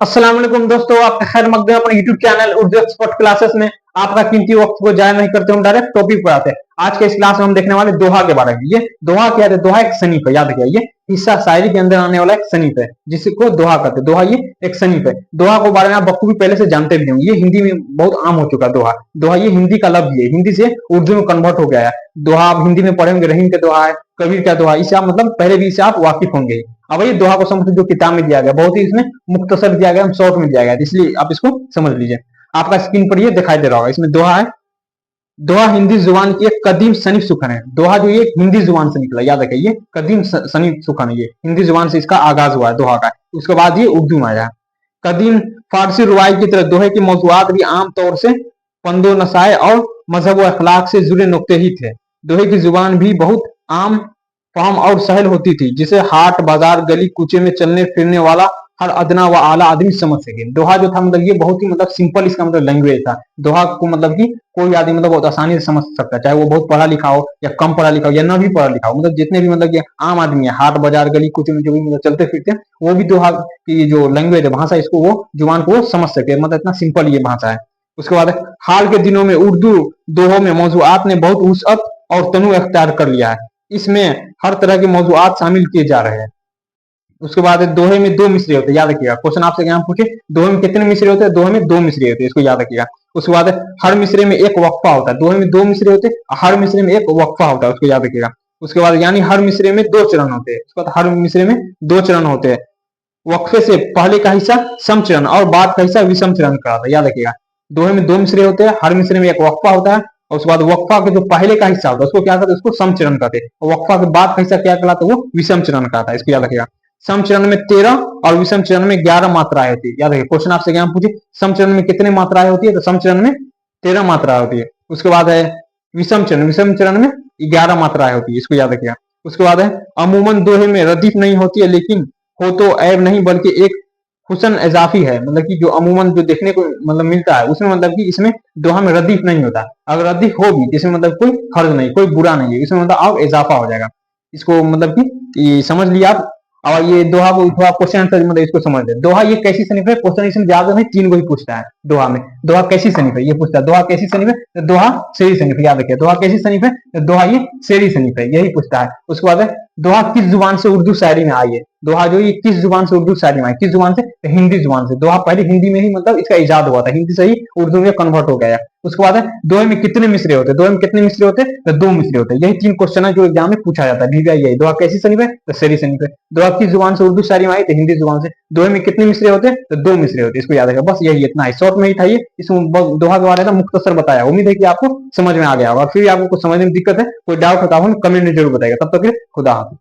अस्सलाम वालेकुम दोस्तों, आपका खैर मकदम है अपने YouTube channel Urdu expert classes में। आपका कीमती वक्त को जाया नहीं करते, हम डायरेक्ट टॉपिक पर आते हैं। आज के इस क्लास में हम देखने वाले दोहा के बारे में। ये दोहा क्या है? दोहा एक सनीफ है, याद रखिए। ये हिस्सा शायरी के अंदर आने वाला एक सनीफ है जिसको दोहा कहते हैं। दोहा ये एक सनीफ है। दोहा के बारे में आप बखूबी पहले से जानते भी होंगे। ये हिंदी में बहुत आम हो चुका है। दोहा दोहा ये हिंदी का लफ्ज है, हिंदी से उर्दू में कन्वर्ट हो गया है। दोहा आप हिंदी में पढ़ेंगे, रहीम का दोहा है, कबीर का दोहा, इससे आप मतलब पहले भी इससे आप वाकिफ होंगे। अब ये दोहा को समझ जो किताब में दिया गया, बहुत ही इसमें मुख्तसर दिया गया, शॉर्ट में दिया गया, इसलिए आप इसको समझ लीजिए। आपका स्क्रीन पर ये दिखाई दे रहा होगा, इसमें दोहा है। दोहा हिंदी जुबान की एक कदीम सनीफ सुखन है। दोहा जो ये हिंदी जुबान से निकला, याद रखिए, ये कदीम सनीफ सुखन है। ये हिंदी जुबान से इसका आगाज हुआ है दोहा का। उसके बाद ये उर्दू में आया। कदीम फारसी रुवाई की तरह दोहे के मौजूआत भी आम तौर से पंदो नसाए और मजहब व अखलाक से जुड़े नुक्ते ही थे। दोहे की जुबान भी बहुत आम फहम और सहल होती थी, जिसे हाट बाजार गली कूचे में चलने फिरने वाला हर अदना व आला आदमी समझ सके। दोहा जो था मतलब ये बहुत ही मतलब सिंपल इसका मतलब लैंग्वेज था। दोहा को मतलब कि कोई आदमी मतलब बहुत आसानी से समझ सकता है, चाहे वो बहुत पढ़ा लिखा हो या कम पढ़ा लिखा हो या ना भी पढ़ा लिखा हो। मतलब जितने भी मतलब ये आम आदमी है, हाट बाजार गली कुछ में जो भी मतलब चलते फिरते हैं, वो भी दोहा की जो लैंग्वेज है, भाषा, इसको वो जुबान को वो समझ सके। मतलब इतना सिंपल ये भाषा है। उसके बाद हाल के दिनों में उर्दू दोहों में मौजूआत ने बहुत वुसअत और तनु अख्तियार कर लिया है। इसमें हर तरह के मौजूआत शामिल किए जा रहे हैं। उसके बाद दोहे में दो मिसरे होते हैं, याद रखिएगा। क्वेश्चन आपसे यहाँ पूछे दोहे में कितने मिसरे होते हैं? दोहे में दो मिसरे होते हैं, इसको याद रखिएगा। उसके बाद हर मिसरे में एक वक्फा होता है। दोहे में दो मिसरे होते हैं, हर मिसरे में एक वक्फा होता है, उसको याद रखिएगा। उसके बाद यानी हर मिसरे में दो चरण होते हैं। उसके बाद हर मिसरे में दो चरण होते हैं। वक्फे से पहले का हिस्सा सम चरण और बाद का हिस्सा विषम चरण का होता है, याद रखिएगा। दोहे में दो मिसरे होते हैं, हर मिसरे में एक वक्फा होता है, और उसके बाद वक्फा के जो पहले का हिस्सा होता है उसको क्या कहते हैं? उसको सम चरण कहते हैं। और वक्फा के बाद का हिस्सा क्या कहलाता है? वो विषम चरण कहता है, इसको याद रखिएगा। सम चरण में 13 और विषम चरण में 11 मात्राएं होती है, याद रखिए। क्वेश्चन आपसे क्या पूछे सम चरण में कितने मात्राएं होती है? तो सम चरण में 13 मात्राएं होती है। उसके बाद है विषम चरण में 11 मात्राएं होती है, इसको याद रखिएगा। उसके बाद है अमूमन दोहे में रदीफ नहीं होती है, लेकिन हो तो ऐब नहीं बल्कि एक हुसन इजाफी है। मतलब कि जो अमूमन जो देखने को मतलब मिलता है उसमें मतलब कि इसमें दोहा में रदीफ नहीं होता। अगर रदीफ होगी इसमें मतलब कोई हर्ज नहीं, कोई बुरा नहीं है, इसमें मतलब अब इजाफा हो जाएगा। इसको मतलब कि समझ लिया आप। और ये दोहा को थोड़ा क्वेश्चन आंसर मतलब इसको समझ ले। दोहा ये कैसी सनीफ है? क्वेश्चन इसमें ज्यादा नहीं, तीन को ही पूछता है दोहा में। दोहा कैसी सनीफ है ये पूछता है। दोहा कैसी सनीफ है? तो दोहा शेरी सनीफ है, याद रखिए। दोहा कैसी सनीफ है? तो दोहा ये शेरी सनीफ है, यही पूछता है। उसके बाद है दोहा किस जुबान से उर्दू शायरी में आई है? दोहा जो ये किस जुबान से उर्दू शायरी में आई? किस जुबान से? तो हिंदी जुबान से। दोहा पहले हिंदी में ही मतलब इसका इजाद हुआ था, हिंदी से ही उर्दू में कन्वर्ट हो गया। उसके बाद है दोहे में कितने मिसरे होते हैं? दोहे में कितने मिसरे होते हैं? तो दो मिसरे होते हैं। यही तीन क्वेश्चन है जो एग्जाम में पूछा जाता है। डीबीआई यही दोहा कैसी सनीफ है? तो शेरी सनीफ है। दोहा किस जुबान से उर्दू शायरी में आई? तो हिंदी जुबान से। दोहे में कितने मिसरे होते हैं? तो दो मिसरे होते हैं, इसको याद रखिएगा। बस यही इतना है, शॉर्ट में ही था ये। इसमें दोहा के बारे में मुख्तसर बताया। उम्मीद है कि आपको समझ में आ गया होगा। फिर आपको कुछ समझने में दिक्कत है, कोई डाउट होता हो कमेंट में जरूर बताएगा। तब तक खुदा हाफिज।